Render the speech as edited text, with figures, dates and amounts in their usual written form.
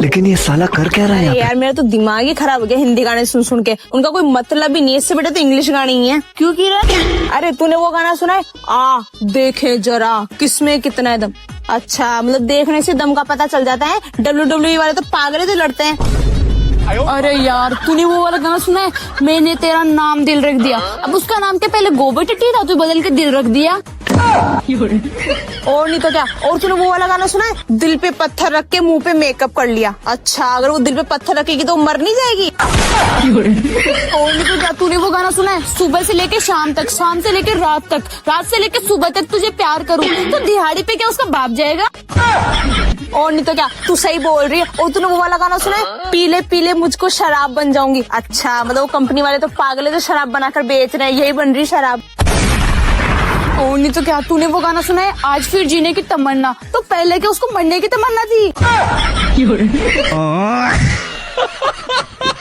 लेकिन ये साला कर क्या रहा है यहाँ पे? यार मेरा तो दिमाग ही खराब हो गया हिंदी गाने सुन सुन के। उनका कोई मतलब ही नहीं है। इससे बेटा तो इंग्लिश गाने ही है। क्यों की रहा? अरे तूने वो गाना सुना है, आ देखे जरा किसमें कितना दम। अच्छा मतलब देखने से दम का पता चल जाता है। WWE वाले तो पागल तो लड़ते हैं। अरे यार तूने वो वाला गाना सुना है, मैंने तेरा नाम दिल रख दिया। अब उसका नाम क्या पहले गोबर टिट्टी था, तू बदल के दिल रख दिया। और नहीं तो क्या। और तूने वो वाला गाना सुना है, दिल पे पत्थर रख के मुंह पे मेकअप कर लिया। अच्छा अगर वो दिल पे पत्थर रखेगी तो वो मर नहीं जाएगी। और नहीं तो क्या। तूने वो गाना सुना है, सुबह से लेके शाम तक, शाम से लेके रात तक, रात से लेके सुबह तक तुझे प्यार करूं, तो दिहाड़ी पे क्या उसका बाप जाएगा? और नहीं तो क्या। तू सही बोल रही है। और तूने वो वाला गाना सुना है, पीले पीले मुझको शराब बन जाऊंगी। अच्छा मतलब वो कंपनी वाले तो पागल है, तो शराब बनाकर बेच रहे हैं, यही बन रही शराब। और नहीं तो क्या। तूने वो गाना सुना है, आज फिर जीने की तमन्ना, तो पहले क्या उसको मरने की तमन्ना थी?